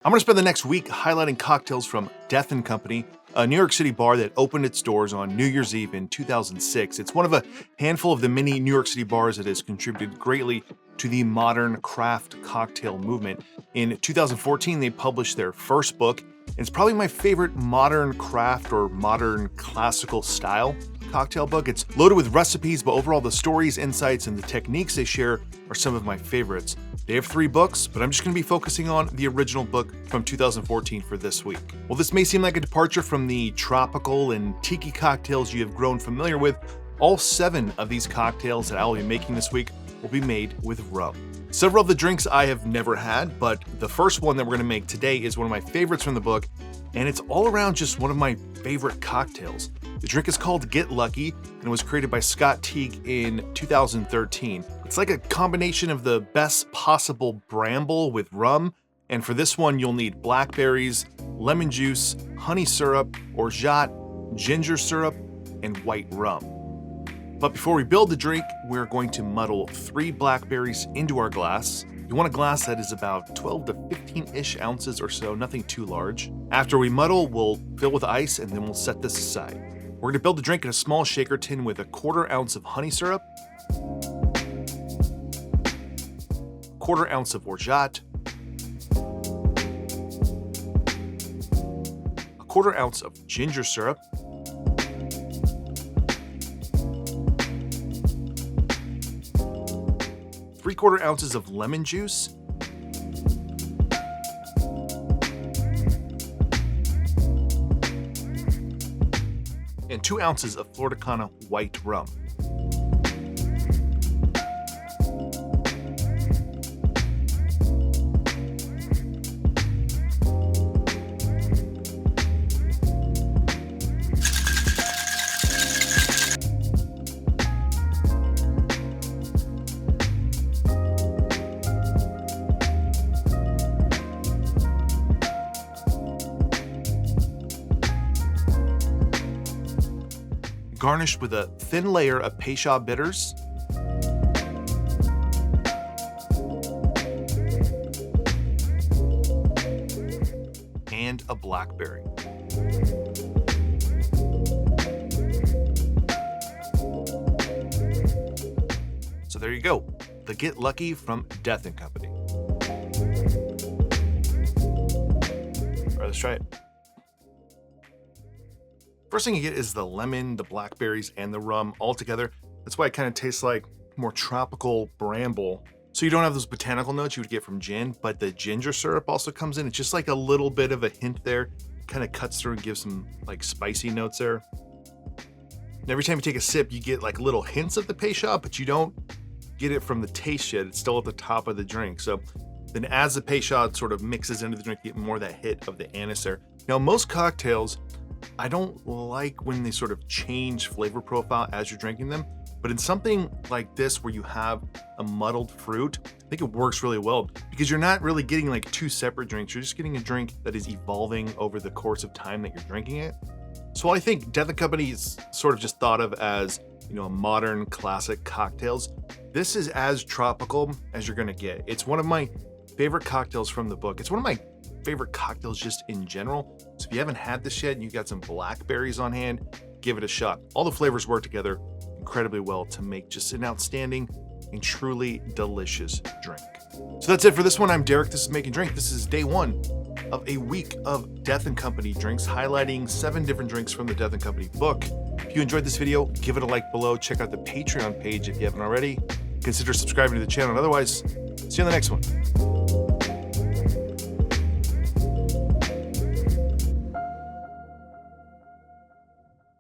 I'm gonna spend the next week highlighting cocktails from Death & Company, a New York City bar that opened its doors on New Year's Eve in 2006. It's one of a handful of the many New York City bars that has contributed greatly to the modern craft cocktail movement. In 2014, they published their first book, and it's probably my favorite modern craft or modern classical style cocktail book. It's loaded with recipes, but overall the stories, insights, and the techniques they share are some of my favorites. They have 3 books, but I'm just going to be focusing on the original book from 2014 for this week. While this may seem like a departure from the tropical and tiki cocktails you have grown familiar with, all 7 of these cocktails that I will be making this week will be made with rum. Several of the drinks I have never had, but the first one that we're going to make today is one of my favorites from the book, and it's all around just one of my favorite cocktails. The drink is called Get Lucky and was created by Scott Teague in 2013. It's like a combination of the best possible bramble with rum, and for this one you'll need blackberries, lemon juice, honey syrup, orgeat, ginger syrup, and white rum. But before we build the drink, we're going to muddle 3 blackberries into our glass. You want a glass that is about 12 to 15-ish ounces or so, nothing too large. After we muddle, we'll fill with ice and then we'll set this aside. We're gonna build the drink in a small shaker tin with 1/4 ounce of honey syrup, 1/4 ounce of orgeat, 1/4 ounce of ginger syrup, 3/4 ounces of lemon juice, and 2 ounces of Flor de Cana white rum. Garnish with a thin layer of Peychaud bitters, and a blackberry. So there you go, the Get Lucky from Death & Company. All right, let's try it. First thing you get is the lemon, the blackberries, and the rum all together. That's why it kind of tastes like more tropical bramble. So you don't have those botanical notes you would get from gin, but the ginger syrup also comes in. It's just like a little bit of a hint there. Kind of cuts through and gives some like spicy notes there. And every time you take a sip, you get like little hints of the Peychaud, but you don't get it from the taste yet. It's still at the top of the drink. So then as the Peychaud sort of mixes into the drink, you get more of that hit of the anise there. Now, most cocktails, I don't like when they sort of change flavor profile as you're drinking them, but in something like this where you have a muddled fruit, I think it works really well because you're not really getting like 2 separate drinks. You're just getting a drink that is evolving over the course of time that you're drinking it. So I think Death & Company is sort of just thought of as, you know, modern classic cocktails. This is as tropical as you're gonna get. It's one of my favorite cocktails from the book. It's one of my favorite cocktails just in general. So if you haven't had this yet and you've got some blackberries on hand, give it a shot. All the flavors work together incredibly well to make just an outstanding and truly delicious drink. So that's it for this one. I'm Derek. This is Make and Drink. This is day 1 of a week of Death & Company drinks, highlighting 7 different drinks from the Death & Company book. If you enjoyed this video, give it a like below. Check out the Patreon page if you haven't already. Consider subscribing to the channel. And otherwise, see you on the next one.